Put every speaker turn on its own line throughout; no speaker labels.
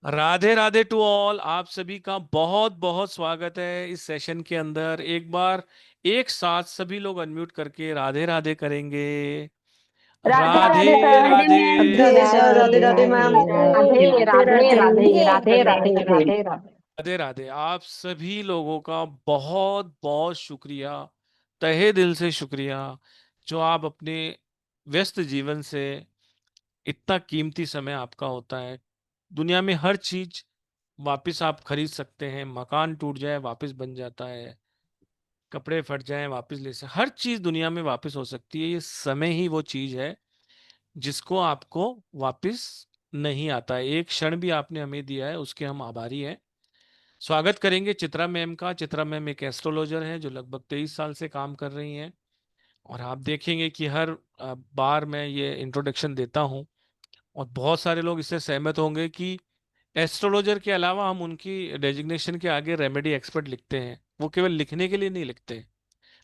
Radhe Radhe to all. आप सभी का बहुत बहुत स्वागत है इस सेशन के अंदर। एक बार एक साथ सभी लोग अनम्यूट करके राधे राधे करेंगे।
Radhe
Radhe
Radhe sir.
Radhe.
Radhe sir, Radhe
Radhe
Radhe ma'am.
Radhe
Radhe
Radhe
Radhe.
Radhe Radhe Radhe Radhe Radhe.
Radhe Radhe. आप सभी लोगों का बहुत बहुत शुक्रिया, तहे दिल से शुक्रिया, जो आप अपने व्यस्त जीवन से इतना कीमती समय आपका होता है। दुनिया में हर चीज वापस आप खरीद सकते हैं, मकान टूट जाए वापस बन जाता है, कपड़े फट जाएं वापस ले सकते, हर चीज दुनिया में वापस हो सकती है। ये समय ही वो चीज है जिसको आपको वापस नहीं आता है। एक क्षण भी आपने हमें दिया है, उसके हम आभारी हैं। स्वागत करेंगे चित्रा मैम का। चित्रा मैम एक एस्ट्रोलॉजर हैं जो लगभग 23 साल से काम कर रही हैं। और आप देखेंगे कि हर बार मैं ये इंट्रोडक्शन देता हूँ और बहुत सारे लोग इससे सहमत होंगे कि एस्ट्रोलॉजर के अलावा हम उनकी डेजिग्नेशन के आगे रेमेडी एक्सपर्ट लिखते हैं। वो केवल लिखने के लिए नहीं लिखते,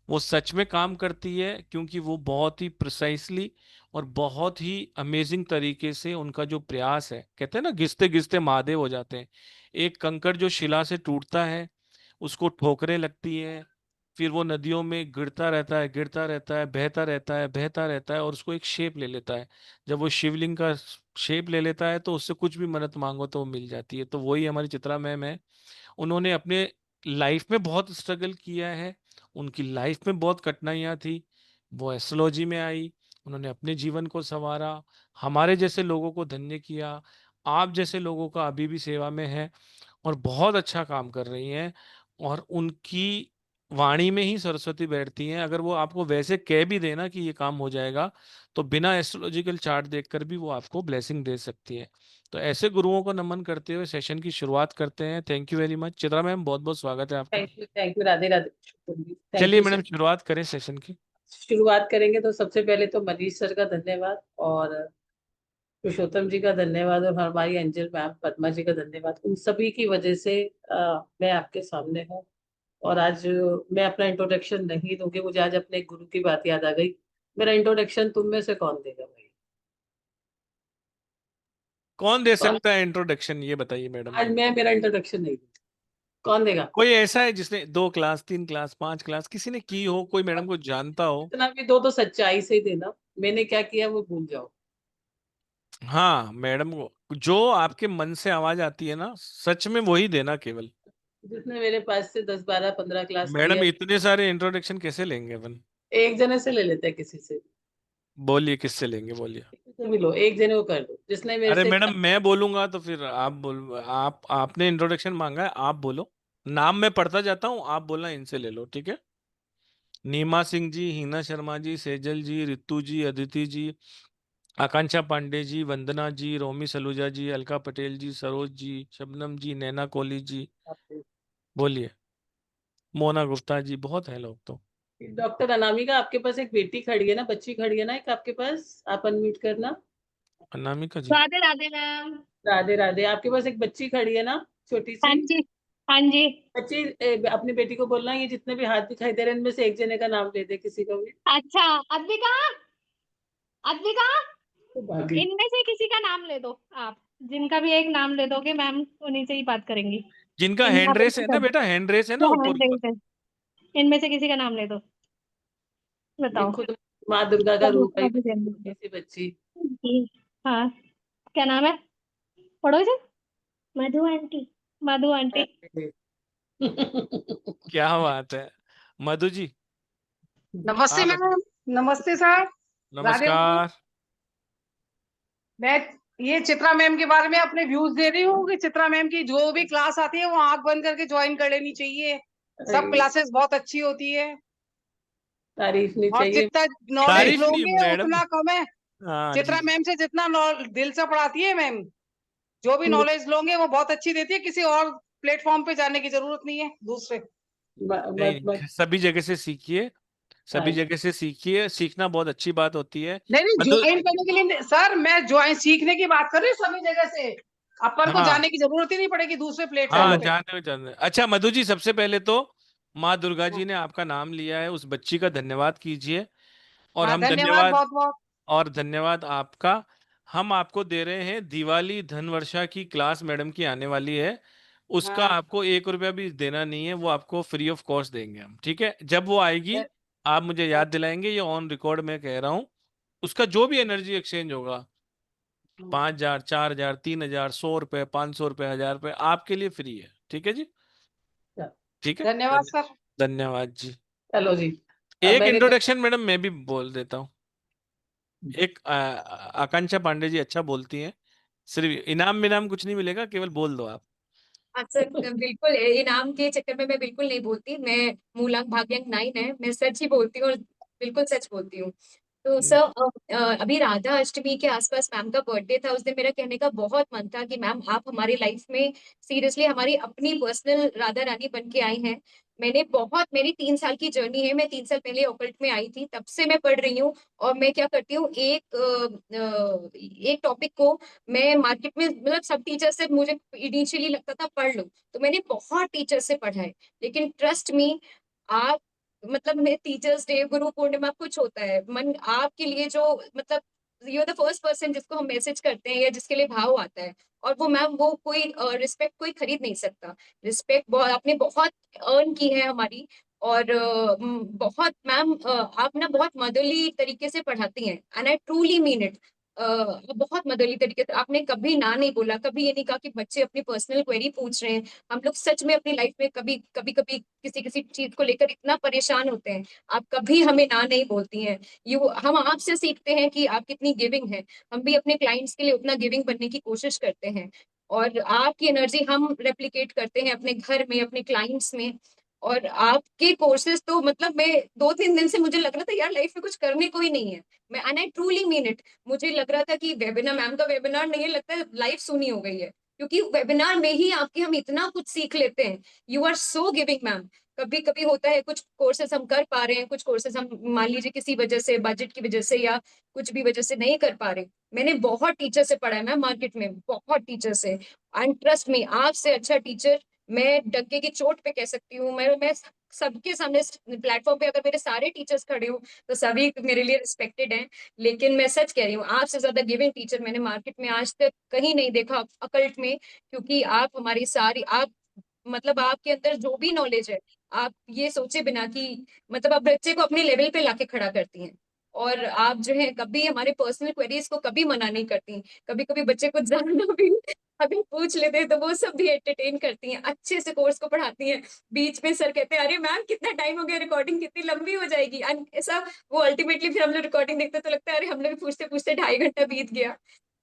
वो सच में काम करती है, क्योंकि वो बहुत ही प्रिसाइसली और बहुत ही अमेजिंग तरीके से उनका जो प्रयास है, कहते हैं ना घिसते घिसते महादेव हो जाते हैं। एक कंकड़ जो शिला से टूटता है, उसको ठोकरें लगती हैं, फिर वो नदियों में गिरता रहता है, गिरता रहता है, बहता रहता है, बहता रहता है, और उसको एक शेप ले लेता है। जब वो शिवलिंग का शेप ले लेता है तो उससे कुछ भी मन्नत मांगो तो वो मिल जाती है। तो वही हमारी चित्रा मैम है। उन्होंने अपने लाइफ में बहुत स्ट्रगल किया है, उनकी लाइफ में बहुत कठिनाइयाँ थी, वो एस्ट्रोलॉजी में आई, उन्होंने अपने जीवन को संवारा, हमारे जैसे लोगों को धन्य किया, आप जैसे लोगों का अभी भी सेवा में है और बहुत अच्छा काम कर रही हैं। और उनकी वाणी में ही सरस्वती बैठती हैं। अगर वो आपको वैसे कह भी देना कि ये काम हो जाएगा, तो बिना एस्ट्रोलॉजिकल चार्ट देखकर भी वो आपको ब्लेसिंग दे सकती है। तो ऐसे गुरुओं को नमन करते हुए सेशन की शुरुआत करते हैं। Thank you very much Chitra ma'am, बहुत बहुत स्वागत है आपका।
थैंक यू राधे राधे शुक्र जी, थैंक
चलिए
यू
मैडम,
सर।
शुरुआत करें सेशन की।
शुरुआत करेंगे तो सबसे पहले तो मनीष सर का धन्यवाद, और पुरुषोत्तम जी का धन्यवाद, और हमारी एंजल मैम पद्मा जी का धन्यवाद। उन सभी की वजह से मैं आपके सामने हूँ। और आज मैं अपना इंट्रोडक्शन नहीं दूंगी, मुझे आज अपने एक गुरु की बात याद आ गई। मेरा इंट्रोडक्शन तुम में से कौन देगा भाई?
कौन दे
कौन?
सकता है इंट्रोडक्शन, ये बताइए मैडम।
आज मैं मेरा इंट्रोडक्शन नहीं दूंगी। कौन देगा?
कोई ऐसा है जिसने 2 क्लास, 3 क्लास, 5 क्लास किसी ने की हो, कोई मैडम को जानता हो?
इतना भी दो तो सच्चाई से ही देना। मैंने क्या किया वो भूल जाओ।
हाँ मैडम को जो आपके मन से आवाज आती है ना, सच में वही देना केवल।
जिसने मेरे पास से 10 12 15 क्लास
मैडम
किया।
इतने सारे इंट्रोडक्शन कैसे लेंगे अपन?
एक जने से ले लेते हैं, किसी से
बोलिए किससे लेंगे, बोलिए।
किसी से भी लो, एक जने को कर दो जिसने मेरे
अरे
से
मैडम मैं बोलूंगा तो फिर आप बोल, आप आपने इंट्रोडक्शन मांगा है, आप बोलो। नाम मैं पढ़ता जाता हूँ, आप बोलना इनसे ले लो, ठीक है। नीमा सिंह जी, हिना शर्मा जी, सेजल जी, रितु जी, अदिति जी, आकांक्षा पांडे जी, वंदना जी, रोमी सलूजा जी, अलका पटेल जी, सरोज जी, शबनम जी, नैना कोहली जी। बोलिए। मोना गुप्ता जी, बहुत है लोग तो।
डॉक्टर अनामिका, आपके पास एक बेटी खड़ी है ना, बच्ची खड़ी है ना एक आपके पास, आप अनम्यूट करना।
अनामिका जी।
राधे राधे मैम।
राधे राधे। आपके पास एक बच्ची खड़ी है ना, छोटी
हाँ
सी
जी। हाँ जी।
बच्ची। अपनी बेटी को बोलना, ये जितने भी हाथ दिखाई दे रहे हैं इनमें से एक जने का नाम ले दे, किसी का भी।
अच्छा। अद्विका। अद्विका।
तो भागी।
इनमें से किसी का नाम ले दो आप। जिनका भी एक नाम ले दोगे मैम उन्हीं से ही बात करेंगी।
जिनका
इनका
हैंड रेस है ना बेटा, हैंड रेस है ना ऊपर ऊपर।
इनमें से किसी का नाम ले दो।
ये
बताओ।
खुद माँ दुर्गा का रूप है,
अभी
छोटी सी बच्ची।
जी। हाँ। क्या नाम है? पढ़ो इसे। मधु आंटी। मधु आंटी।
क्या बात है। मधु जी।
नमस्ते
आप
मैम। नमस्ते सर। राधे राधे।
नमस्कार।
मैं ये चित्रा मैम के बारे में अपने व्यूज दे रही हूँ कि चित्रा मैम की जो भी क्लास आती है वो आंख बंद करके ज्वाइन कर लेनी चाहिए। सब क्लासेस बहुत अच्छी होती है
तारीफ नहीं
और
चाहिए।
जितना नॉलेज
तारीफ नहीं
लोगे
मैडम।
उतना कम है।
हाँ जी।
चित्रा मैम से जितना दिल से पढ़ाती है मैम, जो भी नॉलेज लोगे वो बहुत अच्छी देती है। किसी और प्लेटफॉर्म पे जाने की जरूरत नहीं है दूसरे।
नहीं
मत
नहीं, सभी जगह से सीखिए, सभी
हाँ।
जगह से सीखिए, सीखना बहुत अच्छी बात होती है।
नहीं नहीं,
मधु।
ज्वाइन करने के लिए सर, मैं ज्वाइन सीखने की बात कर रही हूँ सभी जगह से। अपन को
हाँ
जाने की जरूरत ही नहीं पड़ेगी दूसरे
हाँ,
प्लेटफॉर्म पे।
जाने जाने। अच्छा मधु जी, सबसे पहले तो माँ दुर्गा जी ने आपका नाम लिया है, उस बच्ची का धन्यवाद कीजिए। और
हाँ,
हम
धन्यवाद
धन्यवाद,
बहुत बहुत।
और धन्यवाद आपका। हम आपको दे रहे हैं दिवाली धनवर्षा की क्लास, मैडम की आने वाली है, उसका
हाँ
आपको 1 रुपया भी देना नहीं है, वो आपको फ्री ऑफ कॉस्ट देंगे हम, ठीक है? जब वो आएगी
वे-
आप मुझे याद दिलाएंगे, ये ऑन रिकॉर्ड मैं कह रहा हूँ। उसका जो भी एनर्जी एक्सचेंज होगा, 5,000, 4,000, 3,000, 100 रुपए, 500 रुपए, 1,000 रुपए, आपके लिए फ्री है, ठीक है जी? ठीक है,
धन्यवाद सर।
धन्यवाद जी।
चलो जी।
एक
मैंने
इंट्रोडक्शन मैडम मैं भी बोल देता हूँ। एक आकांक्षा पांडे जी अच्छा बोलती हैं, सिर्फ इनाम विनाम कुछ नहीं मिलेगा, केवल बोल दो आप।
हाँ सर, बिल्कुल इनाम के चक्कर में मैं बिल्कुल नहीं बोलती। मैं मूलांक भाग्यांक 9 है, मैं सच ही बोलती हूँ और बिल्कुल सच बोलती हूँ। तो सर अभी राधा अष्टमी के आसपास मैम का बर्थडे था, उस दिन मेरा कहने का बहुत मन था कि मैम आप हमारी लाइफ में सीरियसली हमारी अपनी पर्सनल राधा रानी बन के आई हैं। मैंने बहुत, मेरी 3 साल की जर्नी है, मैं 3 साल पहले ऑकल्ट में आई थी, तब से मैं पढ़ रही हूँ। और मैं क्या करती हूँ, एक टॉपिक को मैं मार्केट में, मतलब सब टीचर से मुझे इनिशियली लगता था पढ़ लो, तो मैंने बहुत टीचर से पढ़ा है, लेकिन ट्रस्ट मी, आप, मतलब मैं टीचर्स डे, गुरु पूर्णिमा कुछ होता है, मन आपके लिए जो, मतलब you are the first person जिसको हम मैसेज करते हैं या जिसके लिए भाव आता है। और वो मैम, वो कोई रिस्पेक्ट कोई खरीद नहीं सकता। रिस्पेक्ट बहुत आपने बहुत अर्न की है हमारी। और बहुत मैम, आप ना बहुत मदरली तरीके से पढ़ाती हैं, and I truly mean it. बहुत मदरली तरीके से आपने कभी ना नहीं बोला, कभी ये नहीं कहा कि बच्चे अपनी पर्सनल क्वेरी पूछ रहे हैं। हम लोग सच में अपनी लाइफ में कभी कभी कभी किसी किसी चीज को लेकर इतना परेशान होते हैं, आप कभी हमें ना नहीं बोलती हैं। हम आपसे सीखते हैं कि आप कितनी गिविंग है। हम भी अपने क्लाइंट्स के लिए उतना गिविंग बनने की कोशिश करते हैं, और आपकी एनर्जी हम रेप्लिकेट करते हैं अपने घर में, अपने क्लाइंट्स में। और आपके कोर्सेज तो, मतलब मैं 2-3 दिन से मुझे लग रहा था यार लाइफ में कुछ करने को ही नहीं है। मैं, and I truly mean it, मुझे लग रहा था कि वेबिनार, मैम का वेबिनार नहीं है, लगता है लाइफ सुनी हो गई है, क्योंकि वेबिनार में ही आपके हम इतना कुछ सीख लेते हैं। You are so giving ma'am. कभी कभी होता है कुछ कोर्सेज हम कर पा रहे हैं, कुछ कोर्सेज हम मान लीजिए किसी वजह से, बजट की वजह से या कुछ भी वजह से नहीं कर पा रहे। मैंने बहुत टीचर से पढ़ा है मैम, मार्केट में बहुत टीचर से, एंड ट्रस्ट मी, आपसे अच्छा टीचर मैं डंके की चोट पे कह सकती हूँ। मैं सबके सामने प्लेटफॉर्म पे अगर मेरे सारे टीचर्स खड़े हो तो सभी मेरे लिए रिस्पेक्टेड हैं। लेकिन मैं सच कह रही हूँ, आपसे ज्यादा गिविंग टीचर मैंने मार्केट में आज तक कहीं नहीं देखा, अकल्ट में। क्योंकि आप हमारी सारी, आप, मतलब आपके अंदर जो भी नॉलेज है, आप ये सोचे बिना कि, मतलब आप बच्चे को अपने लेवल पे लाके खड़ा करती हैं। और आप जो है कभी हमारे पर्सनल क्वेरीज को कभी मना नहीं करती। कभी कभी बच्चे कुछ जानना भी अभी पूछ लेते हैं तो वो सब भी एंटरटेन करती हैं, अच्छे से कोर्स को पढ़ाती हैं। बीच में सर कहते हैं अरे मैम कितना टाइम हो गया, रिकॉर्डिंग कितनी लंबी हो जाएगी, एंड ऐसा वो अल्टीमेटली फिर हम लोग रिकॉर्डिंग देखते तो लगता है अरे हम लोग पूछते पूछते 2.5 घंटा बीत गया।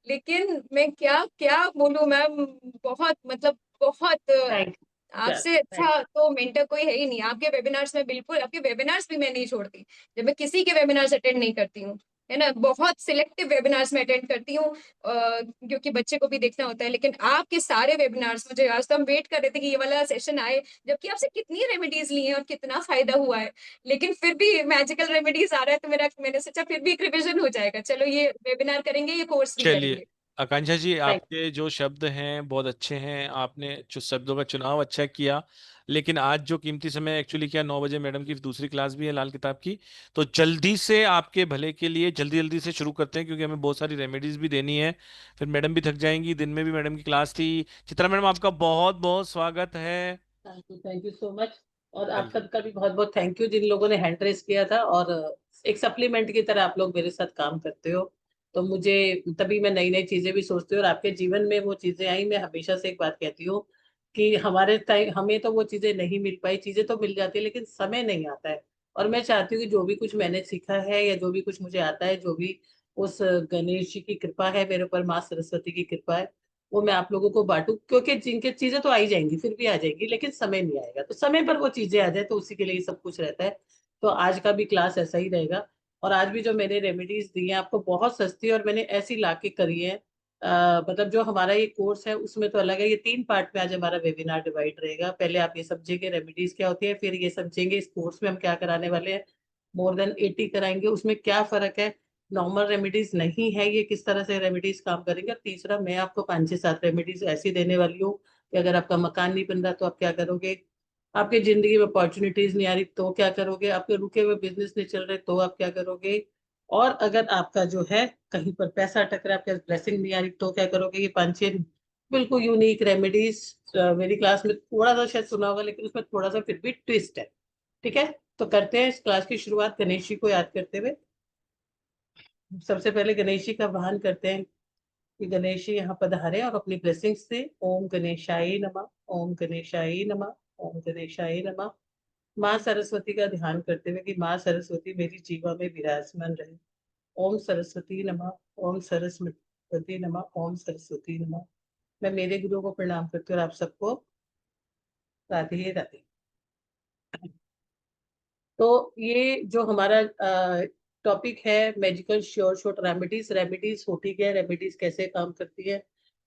लेकिन मैं क्या क्या बोलूं मैम, बहुत, मतलब बहुत,
थैंक यू।
आपसे अच्छा तो मेंटर कोई है ही नहीं। आपके वेबिनार्स में बिल्कुल, आपके वेबिनार्स भी मैं नहीं छोड़ती, जब मैं किसी के वेबिनार्स अटेंड नहीं करती हूँ, है ना, बहुत सिलेक्टिव वेबिनार्स में अटेंड करती हूँ, क्योंकि बच्चे को भी देखना होता है। लेकिन आपके सारे वेबिनार्स, मुझे आज तो हम वेट कर रहे थे कि ये वाला सेशन आए, जबकि आपसे कितनी रेमेडीज ली हैं और कितना फायदा हुआ है, लेकिन फिर भी मैजिकल रेमेडीज आ रहा है, तो मैंने सोचा फिर भी एक रिविजन हो जाएगा, चलो ये वेबिनार करेंगे, ये कोर्स भी
चलिए
करेंगे।
आकांक्षा जी,
थैंक
आपके जो शब्द हैं बहुत अच्छे हैं, आपने जो शब्दों का चुनाव अच्छा किया। लेकिन आज जो कीमती समय एक्चुअली क्या, 9 बजे मैडम की दूसरी क्लास भी है लाल किताब की, तो जल्दी से आपके भले के लिए जल्दी जल्दी से शुरू करते हैं, क्योंकि हमें बहुत सारी रेमेडीज भी देनी है, फिर मैडम भी थक जाएंगी, दिन में भी मैडम की क्लास थी। चित्रा मैडम, आपका बहुत बहुत स्वागत है।
Thank you so much. और आप
चलिए,
सबका भी बहुत बहुत थैंक यू जिन लोगों ने हैंड रेस किया था, और एक सप्लीमेंट की तरह आप लोग मेरे साथ काम करते हो, तो मुझे तभी मैं नई नई चीजें भी सोचती हूँ, और आपके जीवन में वो चीजें आई। मैं हमेशा से एक बात कहती हूँ कि हमारे टाइम हमें तो वो चीजें नहीं मिल पाई, चीजें तो मिल जाती है लेकिन समय नहीं आता है। और मैं चाहती हूँ कि जो भी कुछ मैंने सीखा है या जो भी कुछ मुझे आता है, जो भी उस गणेश जी की कृपा है मेरे ऊपर, माँ सरस्वती की कृपा है, वो मैं आप लोगों को बांटू। क्योंकि जिनके चीजें तो आ ही जाएंगी, फिर भी आ जाएंगी, लेकिन समय नहीं आएगा, तो समय पर वो चीजें आ जाए तो उसी के लिए सब कुछ रहता है। तो आज का भी क्लास ऐसा ही रहेगा। और आज भी जो मैंने रेमेडीज दी हैं आपको बहुत सस्ती, और मैंने ऐसी लाके करी है। मतलब जो हमारा ये कोर्स है उसमें तो अलग है, ये 3 पार्ट में आज हमारा वेबिनार डिवाइड रहेगा। पहले आप ये समझेंगे रेमेडीज क्या होती है, फिर ये समझेंगे इस कोर्स में हम क्या कराने वाले हैं। more than 80 कराएंगे, उसमें क्या फर्क है, नॉर्मल रेमेडीज नहीं है, ये किस तरह से रेमेडीज काम करेंगे। और तीसरा, मैं आपको 5 से 7 रेमेडीज ऐसी देने वाली हूँ कि अगर आपका मकान नहीं बन रहा तो आप क्या करोगे, आपकी जिंदगी में अपॉर्चुनिटीज नहीं आ रही तो क्या करोगे, आपके रुके हुए बिजनेस नहीं चल रहे तो आप क्या करोगे, और अगर आपका जो है कहीं पर पैसा अटक रहा है, आपके ब्लेसिंग नहीं आ रही, तो क्या करोगे? ये 5-6 बिल्कुल यूनिक रेमेडीज मेरी क्लास में थोड़ा सा शायद सुना होगा, लेकिन उसमें थोड़ा सा फिर भी ट्विस्ट है। ठीक है, तो करते हैं इस क्लास की शुरुआत गणेश जी को याद करते हुए। सबसे पहले गणेश जी का वाहन करते हैं कि गणेश जी यहाँ पधारे और अपनी ब्लेसिंग्स से। ओम गणेशाय नमः, ओम गणेशाय नमः, ओम गणेशाय नमः। माँ सरस्वती का ध्यान करते हुए कि माँ सरस्वती मेरी जीवा में विराजमान रहे। ओम सरस्वती नमः, ओम सरस्वती नमः, ओम सरस्वती नमः। मैं मेरे गुरु को प्रणाम करती हूँ और आप सबको राधे राधे। तो ये जो हमारा टॉपिक है magical sure shot remedies. Remedies होती क्या है, रेमेडीज कैसे काम करती है?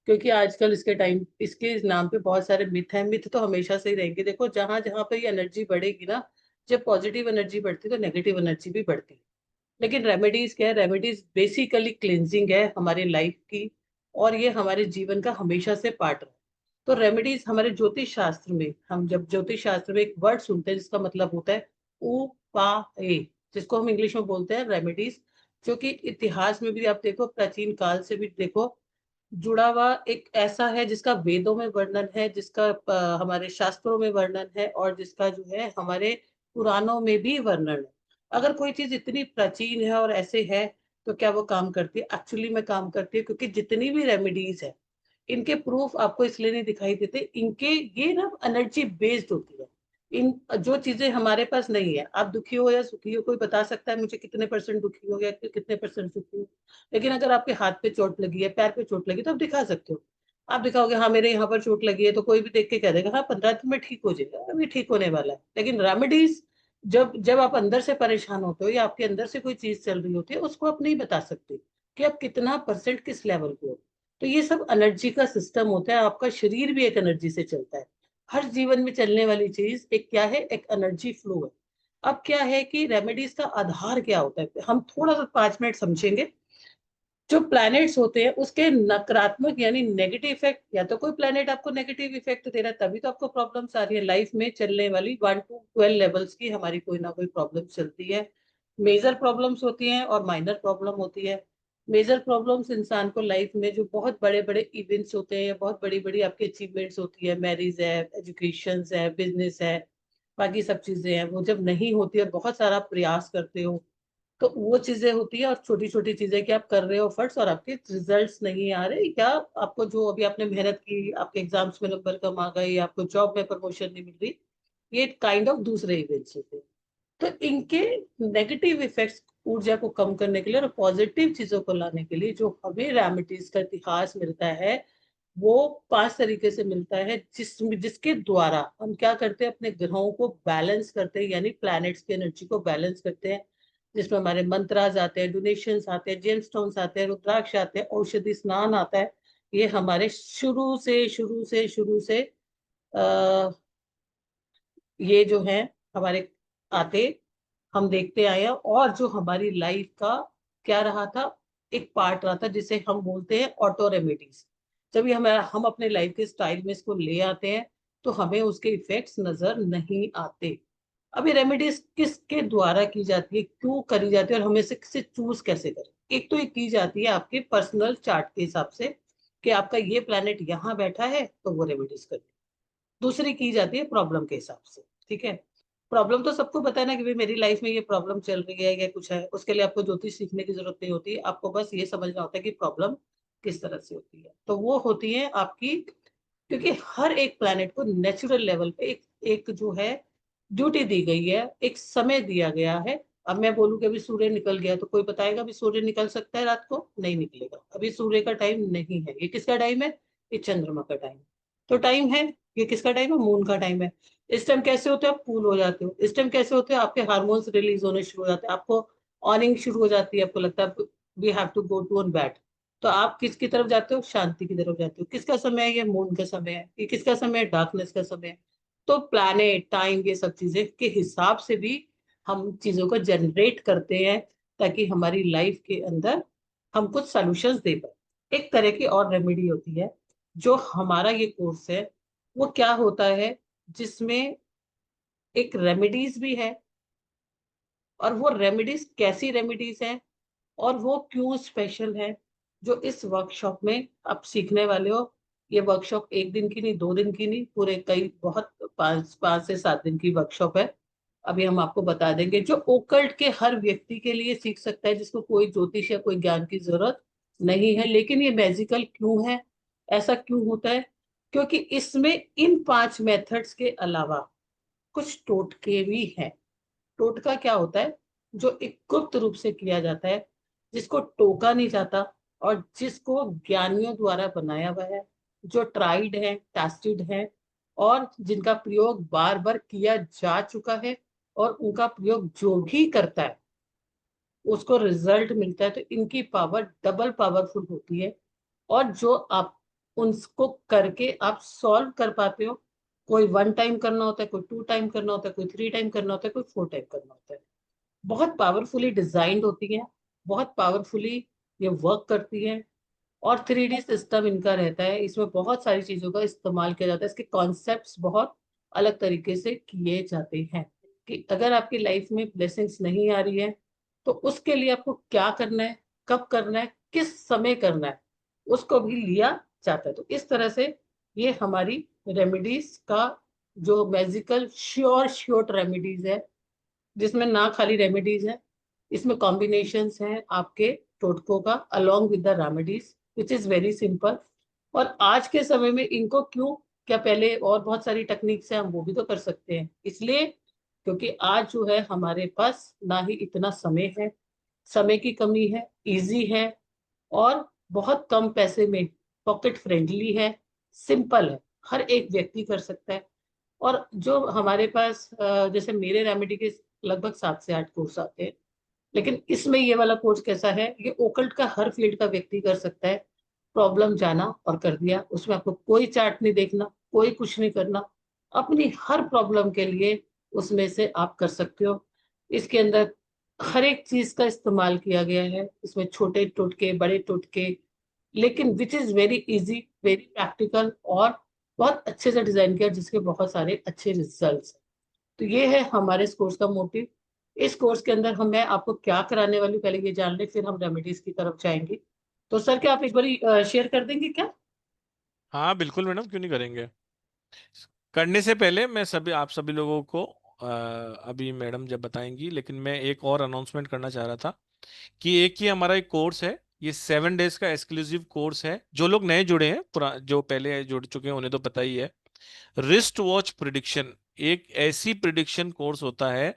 क्योंकि आजकल इसके नाम पे बहुत सारे मिथ हैं। मिथ तो हमेशा से ही रहेंगे। देखो, जहां जहां पर ये एनर्जी बढ़ेगी ना, जब पॉजिटिव एनर्जी बढ़ती है तो नेगेटिव एनर्जी भी बढ़ती है। लेकिन रेमेडीज क्या है? रेमेडीज बेसिकली क्लिनजिंग है हमारी लाइफ की, और ये हमारे जीवन का हमेशा से पार्ट है। तो रेमेडीज हमारे ज्योतिष शास्त्र में, हम जब ज्योतिष शास्त्र में एक वर्ड सुनते हैं जिसका मतलब होता है उपाय, जिसको हम इंग्लिश में बोलते हैं रेमेडीज, जो कि इतिहास में भी आप देखो, प्राचीन काल से भी देखो, जुड़ा हुआ एक ऐसा है जिसका वेदों में वर्णन है, जिसका हमारे शास्त्रों में वर्णन है, और जिसका जो है हमारे पुराणों में भी वर्णन है। अगर कोई चीज इतनी प्राचीन है और ऐसे है, तो क्या वो काम करती है? एक्चुअली में काम करती है, क्योंकि जितनी भी रेमेडीज है, इनके प्रूफ आपको इसलिए नहीं दिखाई देते, इनके ये ना एनर्जी बेस्ड होती है। इन जो चीजें हमारे पास नहीं है, आप दुखी हो या सुखी हो, कोई बता सकता है मुझे कितने परसेंट दुखी हो या कितने परसेंट सुखी हो? लेकिन अगर आपके हाथ पे चोट लगी है, पैर पे चोट लगी, तो आप दिखा सकते हो। आप दिखाओगे हाँ मेरे यहाँ पर चोट लगी है, तो कोई भी देख के कह देगा हाँ 15 दिन में ठीक हो जाएगा, अभी ठीक होने वाला है। लेकिन रेमेडीज, जब जब आप अंदर से परेशान होते हो या आपके अंदर से कोई चीज चल रही होती है, उसको आप नहीं बता सकते कि आप कितना परसेंट किस लेवल पे हो। तो ये सब एनर्जी का सिस्टम होता है। आपका शरीर भी एक एनर्जी से चलता है। हर जीवन में चलने वाली चीज एक क्या है? एक एनर्जी फ्लो है। अब क्या है कि रेमेडीज का आधार क्या होता है, हम थोड़ा सा 5 मिनट समझेंगे। जो प्लैनेट्स होते हैं उसके नकारात्मक यानी नेगेटिव इफेक्ट, या तो कोई प्लैनेट आपको नेगेटिव इफेक्ट दे रहा है, तभी तो आपको प्रॉब्लम्स आ रही है। लाइफ में चलने वाली 1 to 12 लेवल्स की हमारी कोई ना कोई प्रॉब्लम चलती है। मेजर प्रॉब्लम्स होती हैं और माइनर प्रॉब्लम होती है। मेजर प्रॉब्लम्स इंसान को लाइफ में जो बहुत बड़े बड़े इवेंट्स होते हैं या बहुत बड़ी बड़ी आपकी अचीवमेंट्स होती है, मैरिज है, एजुकेशन है, बिजनेस है, बाकी सब चीजें हैं, वो जब नहीं होती है, बहुत सारा प्रयास करते हो, तो वो चीजें होती है। और छोटी छोटी चीजें कि आप कर रहे हो एफर्ट्स और आपके रिजल्ट्स नहीं आ रहे, या आपको जो अभी आपने मेहनत की, आपके एग्जाम्स में नंबर कम आ गए, या आपको जॉब में प्रमोशन नहीं मिल रही, ये काइंड ऑफ दूसरे इवेंट्स होते हैं। तो इनके नेगेटिव इफेक्ट्स, ऊर्जा को कम करने के लिए और पॉजिटिव चीजों को लाने के लिए, जो हमें रेमेडीज का इतिहास मिलता है, वो 5 तरीके से मिलता है, जिसके द्वारा हम क्या करते हैं? अपने ग्रहों को बैलेंस करते हैं, यानी प्लैनेट्स की एनर्जी को बैलेंस करते हैं। जिसमें हमारे मंत्राज आते हैं, डोनेशंस आते हैं, जेमस्टोन्स आते हैं, रुद्राक्ष आते हैं, औषधि स्नान आता है। ये हमारे शुरू से आ, ये जो है हमारे आते, हम देखते आए हैं। और जो हमारी लाइफ का क्या रहा था, एक पार्ट रहा था, जिसे हम बोलते हैं ऑटो रेमेडीज। जब ये हम अपने लाइफ के स्टाइल में इसको ले आते हैं, तो हमें उसके इफेक्ट्स नजर नहीं आते। अब ये रेमेडीज किसके द्वारा की जाती है, क्यों करी जाती है, और हमें से चूज कैसे करें? एक तो ये की जाती है आपके पर्सनल चार्ट के हिसाब से, कि आपका ये प्लैनेट यहाँ बैठा है तो वो रेमेडीज करें। दूसरी की जाती है प्रॉब्लम के हिसाब से। ठीक है, प्रॉब्लम तो सबको पता है ना कि भाई मेरी लाइफ में ये प्रॉब्लम चल रही है या कुछ है, उसके लिए आपको ज्योतिष सीखने की जरूरत नहीं होती। आपको बस ये समझना होता है कि प्रॉब्लम किस तरह से होती है। तो वो होती है आपकी, क्योंकि हर एक प्लैनेट को नेचुरल लेवल पे एक जो है ड्यूटी दी गई है, एक समय दिया गया है। अब मैं बोलूँ कि अभी सूर्य निकल गया, तो कोई बताएगा अभी सूर्य निकल सकता है रात को? नहीं निकलेगा। अभी सूर्य का टाइम नहीं है। ये किसका टाइम है? ये चंद्रमा का टाइम। तो टाइम है, ये किसका टाइम है? मून का टाइम है। इस टाइम कैसे होते हो आप? कूल हो जाते हो। इस टाइम कैसे होते हो? आपके हार्मोन्स रिलीज होने शुरू हो जाते हैं, आपको ऑर्निंग शुरू हो जाती है, आपको लगता है we have to go to on bat. तो आप किसकी तरफ जाते हो? शांति की तरफ जाते हो। किसका समय है? ये मून का समय है। ये किसका समय है? डार्कनेस का समय है। तो प्लैनेट, टाइम, ये सब चीजें के हिसाब से भी हम चीजों को जनरेट करते हैं, ताकि हमारी लाइफ के अंदर हम कुछ सॉल्यूशंस दे पाए। एक तरह की और रेमेडी होती है, जो हमारा ये कोर्स है, वो क्या होता है, जिसमें एक रेमेडीज भी है। और वो रेमेडीज कैसी रेमेडीज है? और वो क्यों स्पेशल है, जो इस वर्कशॉप में आप सीखने वाले हो। ये वर्कशॉप 1 दिन की नहीं, 2 दिन की नहीं, पूरे कई बहुत 5 से 7 दिन की वर्कशॉप है। अभी हम आपको बता देंगे, जो ओकल्ट के हर व्यक्ति के लिए सीख सकता है, जिसको कोई ज्योतिष या कोई ज्ञान की जरूरत नहीं है। लेकिन ये मैजिकल क्यों है, ऐसा क्यों होता है? क्योंकि इसमें इन 5 मेथड्स के अलावा कुछ टोटके भी हैं। टोटका क्या होता है? जो एक गुप्त रूप से किया जाता है, जिसको टोका नहीं जाता, और जिसको ज्ञानियों द्वारा बनाया हुआ है, जो ट्राइड है, टेस्टेड है, और जिनका प्रयोग बार बार किया जा चुका है, और उनका प्रयोग जो भी करता है उसको रिजल्ट मिलता है। तो इनकी पावर डबल पावरफुल होती है। और जो आप उनको करके आप सॉल्व कर पाते हो, कोई 1 टाइम करना होता है, कोई 2 टाइम करना होता है, कोई 3 टाइम करना होता है, कोई 4 टाइम करना होता है। बहुत पावरफुली डिजाइंड होती है, बहुत पावरफुली ये वर्क करती है। और 3D सिस्टम इनका रहता है, इसमें बहुत सारी चीजों का इस्तेमाल किया जाता है। इसके कॉन्सेप्ट्स बहुत अलग तरीके से किए जाते हैं। कि अगर आपकी लाइफ में ब्लेसिंग्स नहीं आ रही है, तो उसके लिए आपको क्या करना है, कब करना है, किस समय करना है, उसको भी लिया जाता है। तो इस तरह से ये हमारी रेमेडीज का जो मैजिकल श्योर रेमेडीज है, जिसमें ना खाली रेमेडीज है, इसमें कॉम्बिनेशंस हैं आपके टोटकों का along with the remedies, which is very simple. और आज के समय में इनको क्यों, क्या पहले और बहुत सारी टेक्निक्स हैं, हम वो भी तो कर सकते हैं, इसलिए क्योंकि आज जो है हमारे पास ना ही इतना समय है, समय की कमी है, इजी है, और बहुत कम पैसे में पॉकेट फ्रेंडली है, सिंपल है, हर एक व्यक्ति कर सकता है। और जो हमारे पास जैसे मेरे रेमेडी के लगभग 7 से 8 कोर्स आते हैं, लेकिन इसमें ये वाला कोर्स कैसा है, ये ओकल्ट का हर फील्ड का व्यक्ति कर सकता है। प्रॉब्लम जाना और कर दिया, उसमें आपको कोई चार्ट नहीं देखना, कोई कुछ नहीं करना, अपनी हर प्रॉब्लम के लिए उसमें से आप कर सकते हो। इसके अंदर हर एक चीज का इस्तेमाल किया गया है, इसमें छोटे टोटके, बड़े टोटके, लेकिन which is very easy, very practical, और बहुत अच्छे से डिजाइन किया, जिसके बहुत सारे अच्छे रिजल्ट्स हैं। तो ये है हमारे इस कोर्स का मोटिव। इस कोर्स के अंदर हम, मैं आपको क्या कराने वाली हूँ, पहले ये जान ले, फिर हम रेमेडीज की तरफ जाएंगे। तो सर, क्या आप एक बार शेयर कर देंगे क्या?
हाँ बिल्कुल मैडम, क्यों नहीं करेंगे। करने से पहले मैं आप सभी लोगों को अभी मैडम जब बताएंगी, लेकिन मैं एक और अनाउंसमेंट करना चाह रहा था कि एक ही हमारा एक कोर्स है, ये 7 डेज का एक्सक्लूसिव कोर्स है। जो लोग नए जुड़े हैं, जो पहले जुड़ चुके हैं उन्हें तो पता ही है। रिस्ट वॉच प्रिडिक्शन एक ऐसी प्रिडिक्शन कोर्स होता है,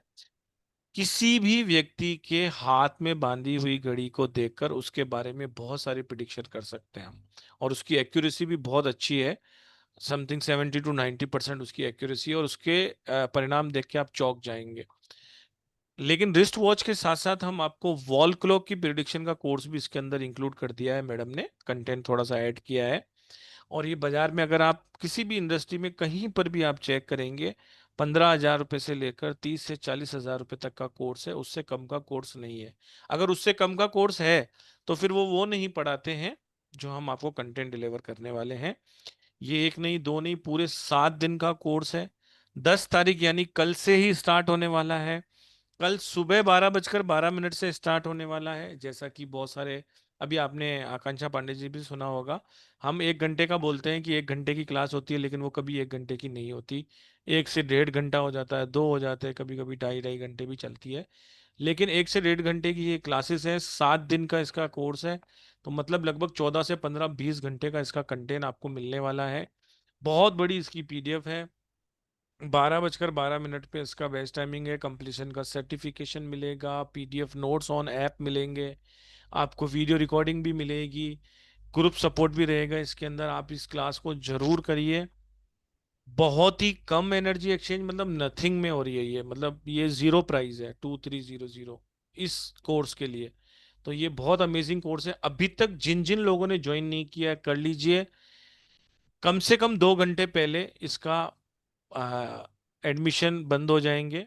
किसी भी व्यक्ति के हाथ में बांधी हुई घड़ी को देखकर उसके बारे में बहुत सारी प्रिडिक्शन कर सकते हैं हम। और उसकी एक्यूरेसी भी बहुत अच्छी है, समथिंग 70 to 90% उसकी एक्यूरेसी, और उसके परिणाम देख के आप चौंक जाएंगे। लेकिन रिस्ट वॉच के साथ साथ हम आपको वॉल क्लॉक की प्रिडिक्शन का कोर्स भी इसके अंदर इंक्लूड कर दिया है, मैडम ने कंटेंट थोड़ा सा ऐड किया है। और ये बाजार में अगर आप किसी भी इंडस्ट्री में कहीं पर भी आप चेक करेंगे, 15,000 रुपए से लेकर 30 से 40 हजार रुपए तक का कोर्स है, उससे कम का कोर्स नहीं है। अगर उससे कम का कोर्स है तो फिर वो नहीं पढ़ाते हैं जो हम आपको कंटेंट डिलीवर करने वाले हैं। ये एक नहीं, दो नहीं, पूरे 7 दिन का कोर्स है। 10 तारीख यानी कल से ही स्टार्ट होने वाला है। कल सुबह 12:12 से स्टार्ट होने वाला है। जैसा कि बहुत सारे, अभी आपने आकांक्षा पांडे जी भी सुना होगा, हम 1 घंटे का बोलते हैं कि 1 घंटे की क्लास होती है, लेकिन वो कभी 1 घंटे की नहीं होती। 1 से 1.5 घंटा हो जाता है, 2 हो जाते हैं, कभी कभी 2.5 2.5 घंटे भी चलती है। लेकिन 1 से 1.5 घंटे की ये क्लासेस हैं, 7 दिन का इसका कोर्स है। तो मतलब लगभग 14 से 15 20 घंटे का इसका कंटेंट आपको मिलने वाला है। बहुत बड़ी इसकी पीडीएफ है। 12:12 पे इसका बेस्ट टाइमिंग है। कंप्लीशन का सर्टिफिकेशन मिलेगा, पीडीएफ नोट्स ऑन ऐप मिलेंगे, आपको वीडियो रिकॉर्डिंग भी मिलेगी, ग्रुप सपोर्ट भी रहेगा इसके अंदर। आप इस क्लास को जरूर करिए। बहुत ही कम एनर्जी एक्सचेंज, मतलब नथिंग में हो रही है ये, मतलब ये जीरो प्राइस है, 2300 इस कोर्स के लिए। तो ये बहुत अमेजिंग कोर्स है। अभी तक जिन जिन लोगों ने ज्वाइन नहीं किया है, कर लीजिए। कम से कम 2 घंटे पहले इसका एडमिशन बंद हो जाएंगे,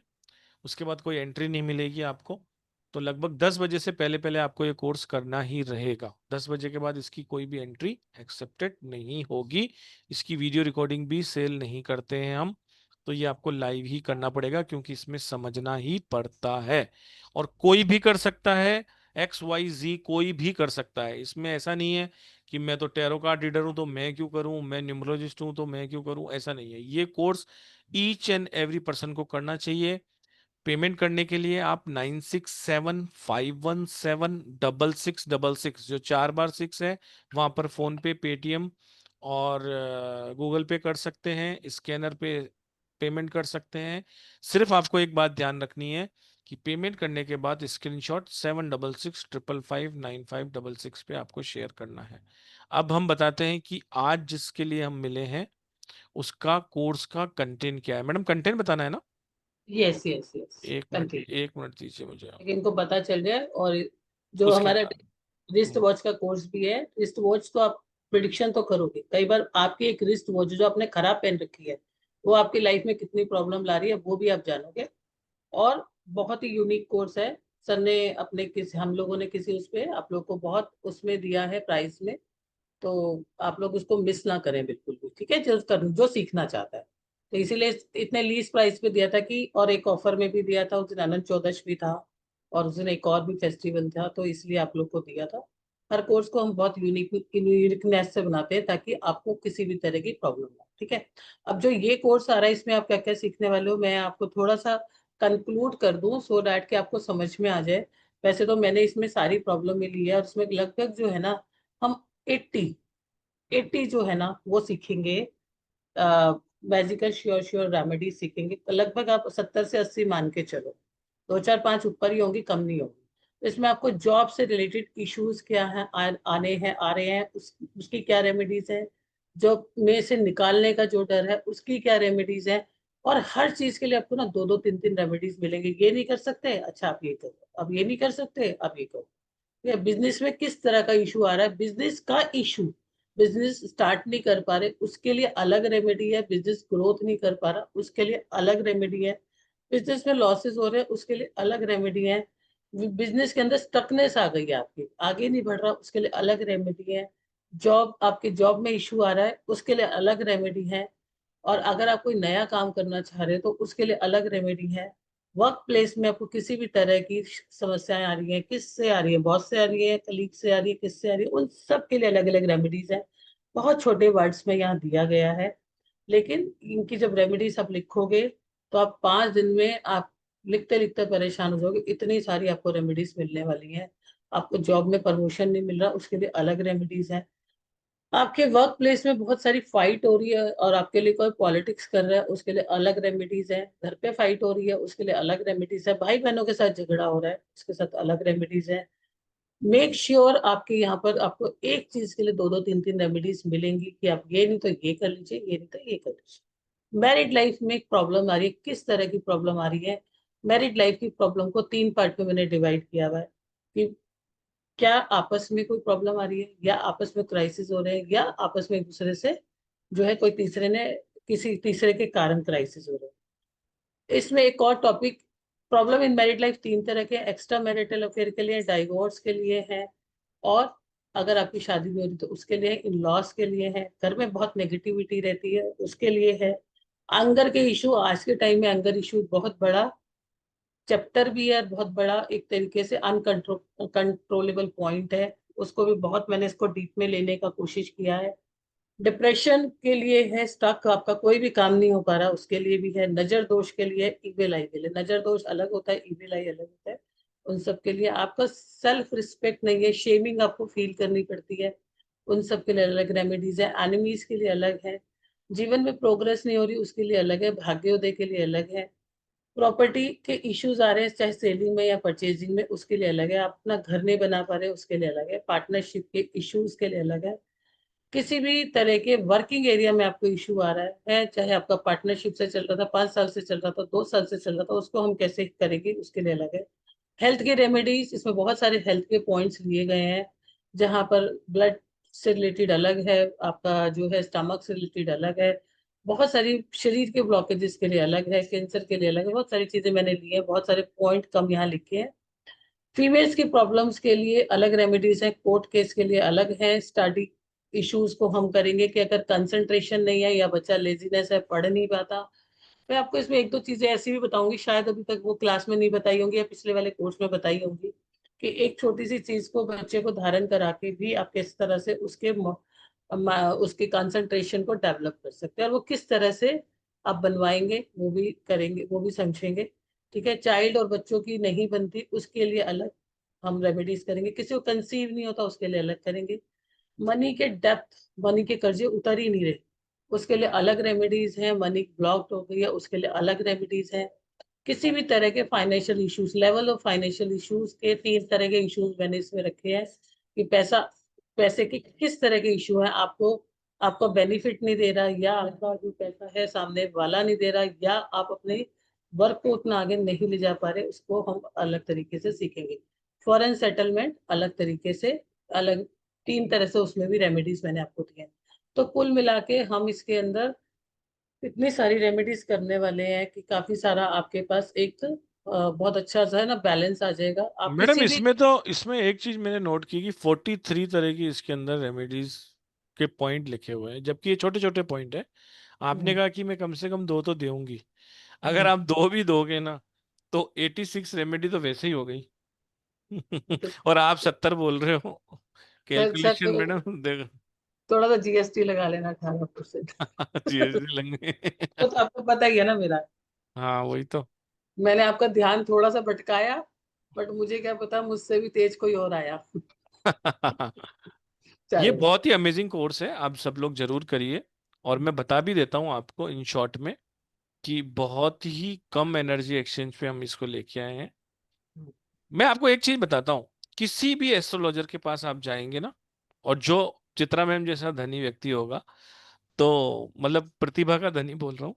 उसके बाद कोई एंट्री नहीं मिलेगी आपको। तो लगभग 10 बजे से पहले पहले आपको ये कोर्स करना ही रहेगा। 10 बजे के बाद इसकी कोई भी एंट्री एक्सेप्टेड नहीं होगी। इसकी वीडियो रिकॉर्डिंग भी सेल नहीं करते हैं हम। तो ये आपको लाइव ही करना पड़ेगा, क्योंकि इसमें समझना ही पड़ता है। और कोई भी कर सकता है, XYZ कोई भी कर सकता है। इसमें ऐसा नहीं है कि मैं तो टैरो कार्ड रीडर हूं तो मैं क्यों करूं, मैं न्यूमरोलॉजिस्ट हूं तो मैं क्यों करूं, ऐसा नहीं है। ये course each and every person को करना चाहिए। पेमेंट करने के लिए आप 9675176666, जो 4 बार 6 है, वहां पर फोन पे, पेटीएम और गूगल पे कर सकते हैं, स्कैनर पे पेमेंट कर सकते हैं। सिर्फ आपको एक बात ध्यान रखनी है कि पेमेंट करने के बाद स्क्रीनशॉट 7665559566 पे आपको शेयर करना है। अब हम बताते हैं कि आज जिसके लिए हम मिले हैं उसका कोर्स का कंटेंट क्या है। मैडम कंटेंट बताना है ना?
यस यस यस,
एक मिनट,
कंटिन्यू।
एक मिनट दीजिए मुझे आप।
इनको पता चल जाए। और जो
उसके
हमारा
बाद
रिस्ट वॉच का कोर्स भी है, रिस्ट वॉच तो आप प्रिडिक्शन तो करोगे, कई बार आपकी एक रिस्ट वॉच जो आपने खराब पहन रखी है वो आपकी लाइफ में कितनी प्रॉब्लम ला रही है वो भी आप जानोगे। और बहुत ही यूनिक कोर्स है। सर ने अपने किसी, हम लोगों ने किसी उस पे आप लोग को बहुत उसमें दिया है प्राइस में, तो आप लोग उसको मिस ना करें बिल्कुल भी, ठीक है, जो सीखना चाहता है। तो इसीलिए इतने लीस्ट प्राइस पे दिया था कि, और एक ऑफर में भी दिया था, उस दिन अनंत चौदश भी था और उस दिन एक और भी फेस्टिवल था, तो इसलिए आप लोग को दिया था। हर कोर्स को हम बहुत यूनिकनेस से बनाते हैं ताकि आपको किसी भी तरह की प्रॉब्लम ना हो, ठीक है। अब जो ये कोर्स आ रहा है इसमें आप क्या क्या सीखने वाले हो, मैं आपको थोड़ा सा कंक्लूड कर दूं सो दैट कि आपको समझ में आ जाए। वैसे तो मैंने इसमें सारी प्रॉब्लम में ली है और उसमें लगभग जो है ना, हम 80 जो है ना वो सीखेंगे। मैजिकल श्योर श्योर रेमेडी सीखेंगे, लगभग आप 70 से 80 मान के चलो। 2 4 5 ऊपर ही होंगी, कम नहीं होंगी। तो इसमें आपको जॉब से रिलेटेड इश्यूज क्या है, आने हैं, आ रहे हैं, उसकी क्या रेमेडीज है, जॉब में से निकालने का जो डर है उसकी क्या रेमेडीज है। और हर चीज के लिए आपको ना 2 2 3 3 रेमेडीज मिलेंगे। ये नहीं कर सकते, अच्छा आप ये करो, अब ये नहीं कर सकते, आप ये करो। या बिजनेस में किस तरह का इशू आ रहा है, बिजनेस का इशू, बिजनेस स्टार्ट नहीं कर पा रहे उसके लिए अलग रेमेडी है, बिजनेस ग्रोथ नहीं कर पा रहा उसके लिए अलग रेमेडी है, बिजनेस में लॉसेस हो रहे हैं उसके लिए अलग रेमेडी है, बिजनेस के अंदर स्टकनेस आ गई है आपकी, आगे नहीं बढ़ रहा उसके लिए अलग रेमेडी है, जॉब, आपके जॉब में इशू आ रहा है उसके लिए अलग रेमेडी है, और अगर आप कोई नया काम करना चाह रहे हैं तो उसके लिए अलग रेमेडी है। वर्क प्लेस में आपको किसी भी तरह की समस्याएं आ रही हैं, किससे आ रही है, बॉस से आ रही है, कलीग से आ रही है, किससे आ रही है, उन सब के लिए अलग अलग रेमेडीज है। बहुत छोटे वर्ड्स में यहाँ दिया गया है, लेकिन इनकी जब रेमेडीज आप लिखोगे तो आप 5 दिन में आप लिखते लिखते परेशान हो जाओगे, इतनी सारी आपको रेमेडीज मिलने वाली हैं। आपको जॉब में प्रमोशन नहीं मिल रहा उसके लिए अलग रेमेडीज है। आपके वर्क प्लेस में बहुत सारी फाइट हो रही है और आपके लिए कोई पॉलिटिक्स कर रहा है उसके लिए अलग रेमेडीज है, घर पे फाइट हो रही है उसके लिए अलग रेमेडीज है, भाई बहनों के साथ झगड़ा हो रहा है उसके साथ अलग रेमेडीज है। मेक श्योर आपके यहाँ पर आपको एक चीज के लिए 2 2 3 3 रेमेडीज मिलेंगी कि आप ये नहीं तो ये कर लीजिए, ये नहीं तो ये कर लीजिए। मैरिड लाइफ में एक प्रॉब्लम आ रही है, किस तरह की प्रॉब्लम आ रही है, मैरिड लाइफ की प्रॉब्लम को 3 पार्ट में मैंने डिवाइड किया हुआ है कि क्या आपस में कोई प्रॉब्लम आ रही है, या आपस में क्राइसिस हो रहे हैं, या आपस में एक दूसरे से जो है कोई तीसरे ने, किसी तीसरे के कारण क्राइसिस हो रहे हैं। इसमें एक और topic, problem in married life 3 तरह के, एक्स्ट्रा मैरिटल अफेयर के लिए, डाइवोर्स के लिए है, और अगर आपकी शादी नहीं हो रही तो उसके लिए, इन लॉस के लिए है, घर में बहुत नेगेटिविटी रहती है उसके लिए है, अंगर के इशू, आज के टाइम में अंगर इशू बहुत बड़ा चैप्टर भी है, बहुत बड़ा एक तरीके से कंट्रोलेबल पॉइंट है, उसको भी बहुत मैंने इसको डीप में लेने का कोशिश किया है। डिप्रेशन के लिए है, स्टक, आपका कोई भी काम नहीं हो पा रहा उसके लिए भी है, नजर दोष के लिए, इविल आई के लिए, नजर दोष अलग होता है, इविल आई अलग होता है, उन सब के लिए आपका सेल्फ रिस्पेक्ट नहीं है, शेमिंग आपको फील करनी पड़ती है, उन सब के लिए अलग रेमेडीज है, एनिमीज के लिए अलग है, जीवन में प्रोग्रेस नहीं हो रही उसके लिए अलग है, भाग्योदय के लिए अलग है, प्रॉपर्टी के इश्यूज आ रहे हैं चाहे सेलिंग में या परचेजिंग में उसके लिए अलग है, आप अपना घर नहीं बना पा रहे उसके लिए अलग है, पार्टनरशिप के इश्यूज के लिए अलग है, किसी भी तरह के वर्किंग एरिया में आपको इशू आ रहा है, चाहे आपका पार्टनरशिप से चल रहा था, 5 साल से चल रहा था, 2 साल से चल रहा था, उसको हम कैसे करेंगे उसके लिए अलग है। हेल्थ के रेमेडीज, इसमें बहुत सारे हेल्थ के पॉइंट्स लिए गए हैं, जहां पर ब्लड से रिलेटेड अलग है, आपका जो है स्टमक से रिलेटेड अलग है, बहुत सारी शरीर के ब्लॉकेजेस के लिए अलग है, कैंसर के लिए अलग है, बहुत सारी चीजें मैंने ली है, बहुत सारे पॉइंट कम यहाँ लिखे हैं। फीमेल्स की प्रॉब्लम्स के लिए अलग रेमेडीज है, कोर्ट केस के लिए अलग है, स्टडी इश्यूज को हम करेंगे कि अगर कंसंट्रेशन नहीं है या बच्चा लेजीनेस है, पढ़ नहीं पाता। मैं आपको इसमें 1 2 चीजें ऐसी भी बताऊंगी, शायद अभी तक वो क्लास में नहीं बताई होंगी या पिछले वाले कोर्स में बताई होंगी, कि एक छोटी सी चीज को बच्चे को धारण करा के भी आप किस तरह से उसके कंसंट्रेशन को डेवलप कर सकते हैं, और वो किस तरह से आप बनवाएंगे वो भी करेंगे, वो भी समझेंगे। ठीक है, चाइल्ड और बच्चों की नहीं बनती उसके लिए अलग हम रेमेडीज करेंगे, किसी को कंसीव नहीं होता उसके लिए अलग करेंगे। मनी के डेप्थ, मनी के कर्जे उतर ही नहीं रहे, उसके लिए अलग रेमेडीज हैं। मनी ब्लॉक्ड हो गई है, उसके लिए अलग रेमेडीज हैं। किसी भी तरह के financial issues, level of financial issues के 3 तरह के इश्यूज मैंने इसमें रखे हैं कि पैसे के किस तरह के इशू है, आपको बेनिफिट नहीं दे रहा, या आपका जो पैसा है सामने वाला नहीं दे रहा, या आप अपने वर्क को उतना आगे नहीं ले जा पा रहे, उसको हम अलग तरीके से सीखेंगे। फॉरेन सेटलमेंट अलग तरीके से, अलग 3 तरह से उसमें भी रेमेडीज मैंने आपको दिए हैं। तो कुल मिला के हम इसके अंदर इतनी सारी रेमेडीज करने वाले हैं कि काफी सारा आपके पास एक बहुत अच्छा सा है ना बैलेंस आ जाएगा। आप
मैडम
किसी भी
इसमें एक चीज मैंने नोट की कि 43 तरह की इसके अंदर रेमेडीज के पॉइंट लिखे हुए हैं, जबकि ये छोटे छोटे पॉइंट है। आपने
हम्म,
कहा कि मैं कम से कम 2 तो दूंगी। अगर
हम्म,
आप 2 भी दोगे ना तो 86 रेमेडी तो वैसे ही हो गई।
तो
और आप 70 बोल रहे हो।
सर
कैलकुलेशन मैडम देखो।
थोड़ा सा जीएसटी लगा लेना 18%।
जीएसटी लगने।
वो तो आपको पता ही है ना मेरा।
हाँ वही तो।
मैंने आपका ध्यान थोड़ा सा भटकाया, बट मुझे क्या पता मुझसे भी तेज कोई और आया।
ये
चलो।
बहुत ही अमेजिंग कोर्स है, आप सब लोग जरूर करिए। और मैं बता भी देता हूँ आपको इन शॉर्ट में कि बहुत ही कम एनर्जी एक्सचेंज पे हम इसको लेके आए हैं। मैं आपको एक चीज बताता हूँ, किसी भी एस्ट्रोलॉजर के पास आप जाएंगे ना, और जो चित्रा मैम जैसा धनी व्यक्ति होगा, तो मतलब प्रतिभा का धनी बोल रहा हूँ,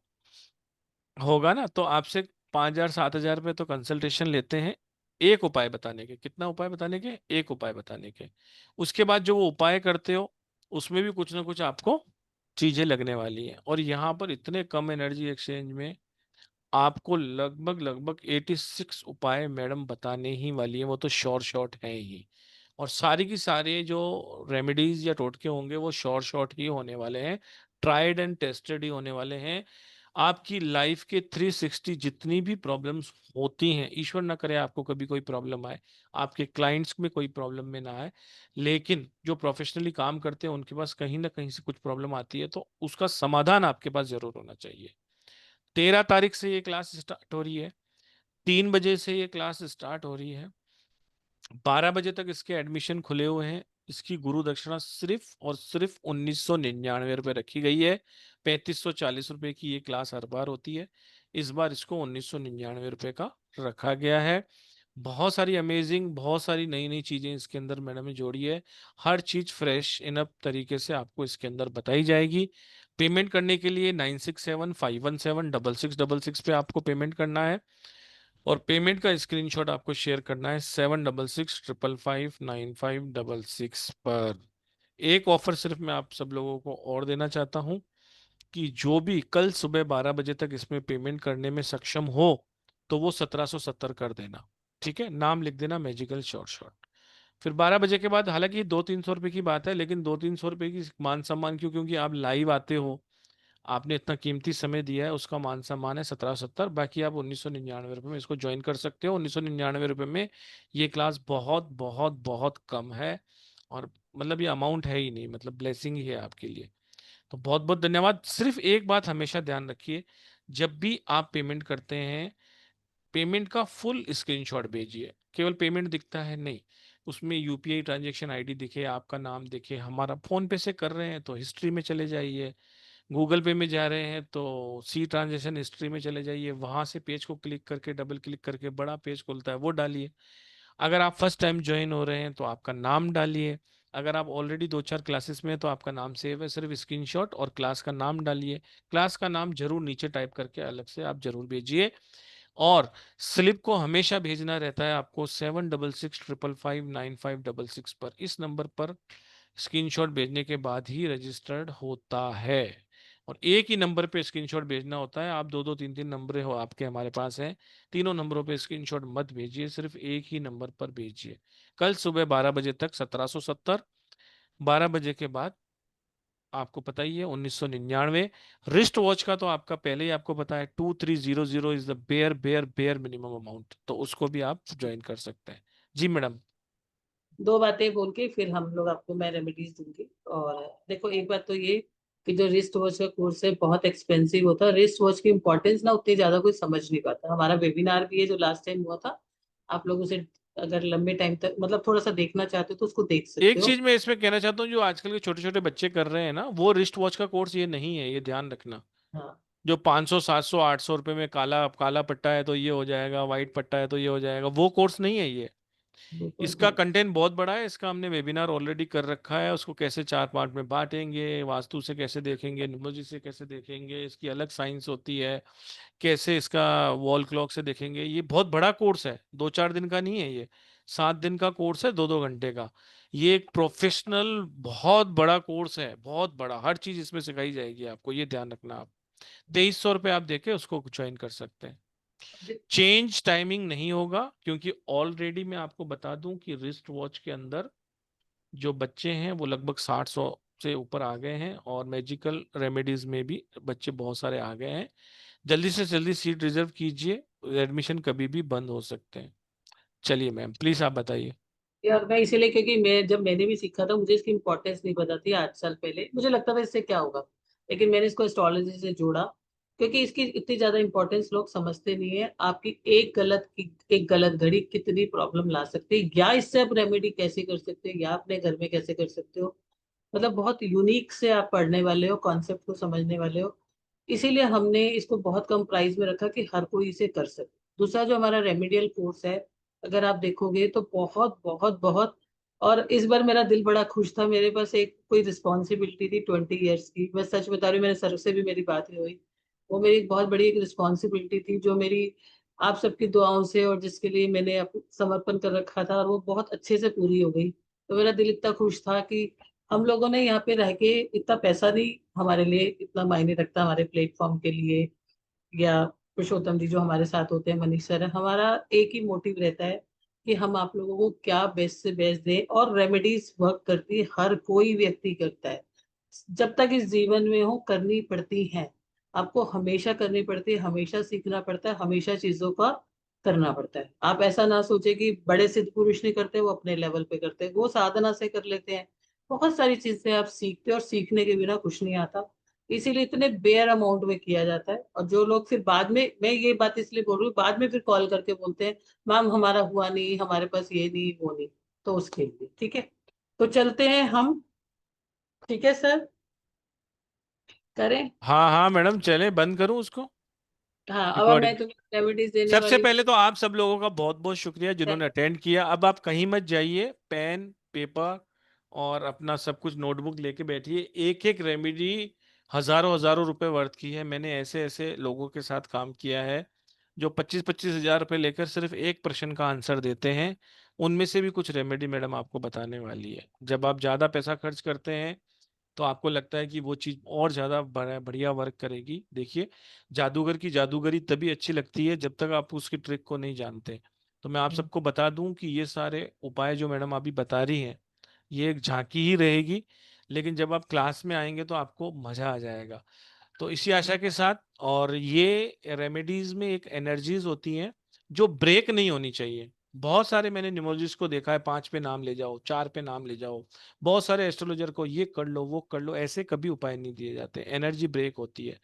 होगा ना, तो आपसे 5,000 7,000 रुपये तो कंसल्टेशन लेते हैं। एक उपाय बताने के, कितना उपाय बताने के, एक उपाय बताने के। उसके बाद जो वो उपाय करते हो उसमें भी कुछ ना कुछ आपको चीजें लगने वाली हैं। और यहाँ पर इतने कम एनर्जी एक्सचेंज में आपको लगभग लगभग 86 उपाय मैडम बताने ही वाली है, वो तो शॉर्ट शॉर्ट है ही। और सारी की सारे जो रेमेडीज या टोटके होंगे वो शॉर्ट शॉर्ट ही होने वाले हैं, ट्राइड एंड टेस्टेड ही होने वाले हैं। आपकी लाइफ के 360 जितनी भी प्रॉब्लम्स होती हैं, ईश्वर ना करे आपको कभी कोई प्रॉब्लम आए, आपके क्लाइंट्स में कोई प्रॉब्लम में ना आए, लेकिन जो प्रोफेशनली काम करते हैं उनके पास कहीं ना कहीं से कुछ प्रॉब्लम आती है, तो उसका समाधान आपके पास जरूर होना चाहिए। 13 तारीख से ये क्लास स्टार्ट हो रही है, 3 बजे से ये क्लास स्टार्ट हो रही है, 12 बजे तक इसके एडमिशन खुले हुए हैं। इसकी गुरु दक्षिणा सिर्फ और सिर्फ 1999 रुपये रखी गई है। 3540 रुपये की ये क्लास हर बार होती है, इस बार इसको 1999 रुपये का रखा गया है। बहुत सारी अमेजिंग, बहुत सारी नई नई चीजें इसके अंदर मैडम ने जोड़ी है। हर चीज फ्रेश इनअप तरीके से आपको इसके अंदर बताई जाएगी। पेमेंट करने के लिए 9675176666 पे आपको पेमेंट करना है, और पेमेंट का स्क्रीनशॉट आपको शेयर करना है 7665559566 पर। एक ऑफर सिर्फ मैं आप सब लोगों को और देना चाहता हूं कि जो भी कल सुबह 12 बजे तक इसमें पेमेंट करने में सक्षम हो तो वो 1770 कर देना। ठीक है, नाम लिख देना मैजिकल शॉर्ट शॉर्ट। फिर 12 बजे के बाद, हालांकि 200-300 रुपए की बात है, लेकिन 200-300 रुपए की मान सम्मान क्यों, क्योंकि आप लाइव आते हो, आपने इतना कीमती समय दिया है, उसका मान सम्मान है 1770। बाकी आप 1999 रुपये में इसको ज्वाइन कर सकते हो। 1999 रुपये में ये क्लास बहुत बहुत बहुत कम है, और मतलब ये अमाउंट है ही नहीं, मतलब ब्लेसिंग ही है आपके लिए। तो बहुत बहुत धन्यवाद। सिर्फ एक बात हमेशा ध्यान रखिए, जब भी आप पेमेंट करते हैं, पेमेंट का फुल स्क्रीनशॉट भेजिए। केवल पेमेंट दिखता है नहीं, उसमें यूपीआई ट्रांजैक्शन आईडी दिखे, आपका नाम दिखे। हमारा फोन पे से कर रहे हैं तो हिस्ट्री में चले जाइए, गूगल पे में जा रहे हैं तो सी ट्रांजैक्शन हिस्ट्री में चले जाइए, वहां से पेज को क्लिक करके, डबल क्लिक करके बड़ा पेज खुलता है वो डालिए। अगर आप फर्स्ट टाइम ज्वाइन हो रहे हैं तो आपका नाम डालिए। अगर आप ऑलरेडी 2-4 क्लासेस में हैं तो आपका नाम सेव है, सिर्फ स्क्रीनशॉट और क्लास का नाम डालिए। क्लास का नाम जरूर नीचे टाइप करके अलग से आप जरूर भेजिए। और स्लिप को हमेशा भेजना रहता है आपको 7665559566 पर। इस नंबर पर स्क्रीनशॉट भेजने के बाद ही रजिस्टर्ड होता है, और एक ही नंबर पे स्क्रीनशॉट भेजना होता है। आप 2-2 3-3 नंबर हो आपके, हमारे पास हैं, तीनों नंबरों पे स्क्रीनशॉट मत भेजिए, सिर्फ एक ही नंबर पर भेजिए। कल सुबह 12 बजे तक 1770, 12 बजे के बाद आपको पता ही है 1999। रिस्ट वॉच का तो आपका पहले ही आपको पता है, 2300 is the bare bare bare minimum amount, तो उसको भी आप ज्वाइन कर सकते हैं। जी मैडम।
दो बातें बोल के फिर हम लोग आपको मैं रेमेडीज दूंगी। और देखो, एक बात तो ये कि जो रिस्ट वॉच का कोर्स है बहुत एक्सपेंसिव होता है। रिस्ट वॉच की इंपॉर्टेंस ना उतनी ज्यादा कोई समझ नहीं पाता। हमारा वेबिनार भी है जो लास्ट टाइम हुआ था, आप लोग उसे अगर लंबे टाइम तक मतलब थोड़ा सा देखना चाहते हो तो उसको देख सकते
एक
हो।
चीज मैं इसमें कहना चाहता हूँ, जो आजकल के छोटे छोटे बच्चे कर रहे हैं ना, वो रिस्ट वॉच का कोर्स ये नहीं है, ये ध्यान रखना।
हाँ,
जो 500 700 800 रुपए में काला काला पट्टा है तो ये हो जाएगा, वाइट पट्टा है तो ये हो जाएगा, वो कोर्स नहीं है ये।
बिल्कुल
इसका
नहीं।
कंटेंट बहुत बड़ा है, इसका हमने वेबिनार ऑलरेडी कर रखा है। उसको कैसे 4 पार्ट में बांटेंगे, वास्तु से कैसे देखेंगे, न्यूमरोलॉजी से कैसे देखेंगे, इसकी अलग साइंस होती है, कैसे इसका वॉल क्लॉक से देखेंगे। ये बहुत बड़ा कोर्स है, 2 4 दिन का नहीं है ये, 7 दिन का कोर्स है, 2 2 घंटे का। ये एक प्रोफेशनल बहुत बड़ा कोर्स है, बहुत बड़ा, हर चीज इसमें सिखाई जाएगी आपको, ये ध्यान रखना आप। 2300 रुपये आप देके उसको ज्वाइन कर सकते हैं। चेंज टाइमिंग नहीं होगा, क्योंकि ऑलरेडी मैं आपको बता दूं कि रिस्ट वॉच के अंदर जो बच्चे हैं वो लगभग 60 100 से ऊपर आ गए हैं, और मैजिकल रेमेडीज में भी बच्चे बहुत सारे आ गए हैं। जल्दी से जल्दी सीट रिजर्व कीजिए, एडमिशन कभी भी बंद हो सकते हैं। चलिए मैम, प्लीज आप बताइए।
यार मैं इसीलिए, क्योंकि मैंने भी सीखा था, मुझे इसकी इंपॉर्टेंस नहीं पता थी। 8 साल पहले मुझे लगता था इससे क्या होगा, लेकिन मैंने इसको एस्ट्रोलॉजी से जोड़ा। क्योंकि इसकी इतनी ज्यादा इंपॉर्टेंस लोग समझते नहीं है। आपकी एक गलत घड़ी कितनी प्रॉब्लम ला सकती है, या इससे आप रेमेडी कैसे कर सकते हो, या अपने घर में कैसे कर सकते हो। मतलब बहुत यूनिक से आप पढ़ने वाले हो, कॉन्सेप्ट को समझने वाले हो। इसीलिए हमने इसको बहुत कम प्राइस में रखा कि हर कोई इसे कर सके। दूसरा जो हमारा रेमेडियल कोर्स है, अगर आप देखोगे तो बहुत बहुत बहुत। और इस बार मेरा दिल बड़ा खुश था, मेरे पास एक कोई रिस्पॉन्सिबिलिटी थी 20 ईयर्स की। मैं सच बता रही हूँ, मेरे सर से भी मेरी बात नहीं हुई। वो मेरी एक बहुत बड़ी एक रिस्पॉन्सिबिलिटी थी, जो मेरी आप सबकी दुआओं से और जिसके लिए मैंने समर्पण कर रखा था, और वो बहुत अच्छे से पूरी हो गई। तो मेरा दिल इतना खुश था कि हम लोगों ने यहाँ पे रह के, इतना पैसा नहीं हमारे लिए इतना मायने रखता हमारे प्लेटफॉर्म के लिए, या पुरुषोत्तम जी जो हमारे साथ होते हैं, मनीष सर, हमारा एक ही मोटिव रहता है कि हम आप लोगों को क्या बेस्ट से बेस्ट दें। और रेमेडीज वर्क करती है, हर कोई व्यक्ति करता है। जब तक इस जीवन में हो करनी पड़ती है, आपको हमेशा करनी पड़ती है, हमेशा सीखना पड़ता है, हमेशा चीजों का करना पड़ता है। आप ऐसा ना सोचे कि बड़े सिद्ध पुरुष नहीं करते, वो अपने लेवल पे करते हैं, वो साधना से कर लेते हैं। बहुत सारी चीजें आप सीखते हो, और सीखने के बिना कुछ नहीं आता। इसीलिए इतने बेयर अमाउंट में किया जाता है। और जो लोग फिर बाद में, मैं ये बात इसलिए बोल रही हूँ, बाद में फिर कॉल करके बोलते हैं मैम हमारा हुआ नहीं, हमारे पास ये नहीं वो नहीं, तो उसके लिए ठीक है। तो चलते हैं हम। ठीक है सर, करें।
हाँ हाँ मैडम, चले, बंद करूँ उसको,
हाँ, अब
रिकॉर्डिंग।
मैं तुम्हें रेमेडीज देने
सबसे
वाली हूँ।
पहले तो आप सब लोगों का बहुत बहुत शुक्रिया जिन्होंने अटेंड किया। अब आप कहीं मत जाइए, पेन पेपर और अपना सब कुछ नोटबुक लेके बैठिए। एक एक रेमेडी हजारों हजारों रुपए वर्थ की है। मैंने ऐसे ऐसे लोगों के साथ काम किया है जो 25 25 हजार रुपए लेकर सिर्फ एक प्रश्न का आंसर देते हैं। उनमें से भी कुछ रेमेडी मैडम आपको बताने वाली है। जब आप ज्यादा पैसा खर्च करते हैं तो आपको लगता है कि वो चीज और ज्यादा बढ़िया वर्क करेगी। देखिए, जादूगर की जादूगरी तभी अच्छी लगती है जब तक आप उसकी ट्रिक को नहीं जानते। तो मैं आप सबको बता दूं कि ये सारे उपाय जो मैडम अभी बता रही हैं, ये एक झांकी ही रहेगी, लेकिन जब आप क्लास में आएंगे तो आपको मजा आ जाएगा। तो इसी आशा के साथ, और ये रेमेडीज में एक एनर्जीज होती हैं जो ब्रेक नहीं होनी चाहिए। बहुत सारे मैंने न्यूमरोलॉजिस्ट को देखा है, 5 पे नाम ले जाओ, 4 पे नाम ले जाओ। बहुत सारे एस्ट्रोलॉजर को ये कर लो वो कर लो, ऐसे कभी उपाय नहीं दिए जाते, एनर्जी ब्रेक होती है।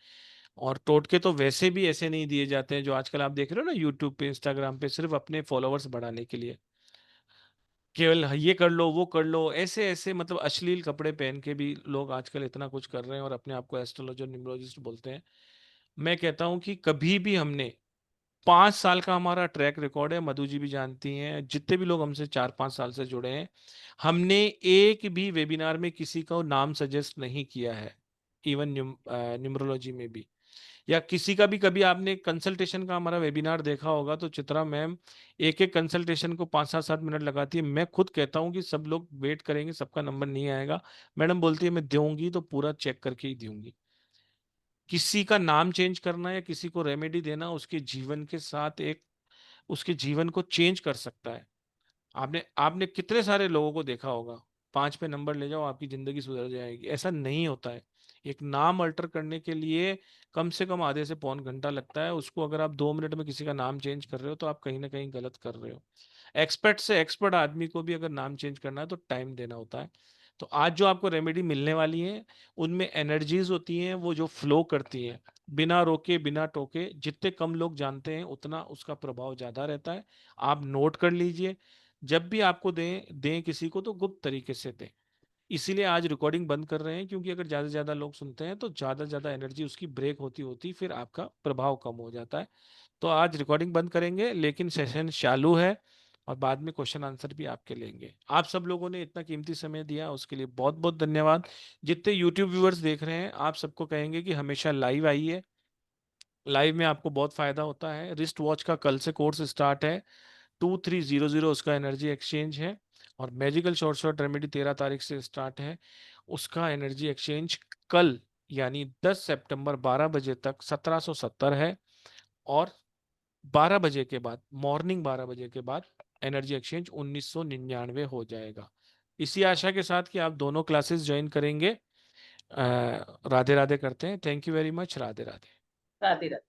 और टोटके तो वैसे भी ऐसे नहीं दिए जाते हैं जो आजकल आप देख रहे हो ना यूट्यूब पे, इंस्टाग्राम पे, सिर्फ अपने फॉलोअर्स बढ़ाने के लिए। केवल ये कर लो वो कर लो, ऐसे ऐसे मतलब अश्लील कपड़े पहन के भी लोग आजकल इतना कुछ कर रहे हैं और अपने आप को एस्ट्रोलॉजर न्यूमरोलॉजिस्ट बोलते हैं। मैं कहता हूं कि कभी भी हमने, 5 साल का हमारा ट्रैक रिकॉर्ड है, मधु जी भी जानती हैं, जितने भी लोग हमसे 4 5 साल से जुड़े हैं, हमने एक भी वेबिनार में किसी को नाम सजेस्ट नहीं किया है। इवन न्यूमरोलॉजी में भी, या किसी का भी, कभी आपने कंसल्टेशन का हमारा वेबिनार देखा होगा तो चित्रा मैम एक एक कंसल्टेशन को 5 7 7 मिनट लगाती है। मैं खुद कहता हूँ कि सब लोग वेट करेंगे, सबका नंबर नहीं आएगा। मैडम बोलती है मैं दूंगी तो पूरा चेक करके ही दूंगी। किसी का नाम चेंज करना या किसी को रेमेडी देना उसके जीवन के साथ एक, उसके जीवन को चेंज कर सकता है। आपने आपने कितने सारे लोगों को देखा होगा, 5 पे नंबर ले जाओ आपकी जिंदगी सुधर जाएगी, ऐसा नहीं होता है। एक नाम अल्टर करने के लिए कम से कम आधे से पौन घंटा लगता है। उसको अगर आप 2 मिनट में किसी का नाम चेंज कर रहे हो तो आप कहीं ना कहीं गलत कर रहे हो। एक्सपर्ट से एक्सपर्ट आदमी को भी अगर नाम चेंज करना है तो टाइम देना होता है। तो आज जो आपको रेमेडी मिलने वाली है उनमें एनर्जीज होती हैं वो जो फ्लो करती हैं बिना रोके बिना टोके। जितने कम लोग जानते हैं उतना उसका प्रभाव ज्यादा रहता है। आप नोट कर लीजिए, जब भी आपको दें दें किसी को तो गुप्त तरीके से दें। इसीलिए आज रिकॉर्डिंग बंद कर रहे हैं, क्योंकि अगर ज्यादा से ज्यादा लोग सुनते हैं तो ज्यादा से ज्यादा एनर्जी उसकी ब्रेक होती होती फिर आपका प्रभाव कम हो जाता है। तो आज रिकॉर्डिंग बंद करेंगे, लेकिन सेशन चालू है और बाद में क्वेश्चन आंसर भी आपके लेंगे। आप सब लोगों ने इतना कीमती समय दिया उसके लिए बहुत बहुत धन्यवाद। जितने यूट्यूब व्यूअर्स देख रहे हैं आप सबको कहेंगे कि हमेशा लाइव आइए। लाइव में आपको बहुत फायदा होता है। रिस्ट वॉच का कल से कोर्स स्टार्ट है, 2300 उसका एनर्जी एक्सचेंज है। और मैजिकल शॉर्ट शॉर्ट रेमेडी 13 तारीख से स्टार्ट है, उसका एनर्जी एक्सचेंज कल यानी 10 सितंबर 12 बजे तक 1770 है। और 12 बजे के बाद, मॉर्निंग 12 बजे के बाद एनर्जी एक्सचेंज 1999 हो जाएगा। इसी आशा के साथ कि आप दोनों क्लासेस ज्वाइन करेंगे। राधे राधे करते हैं। Thank you very much. Radhe Radhe.
Radhe Radhe.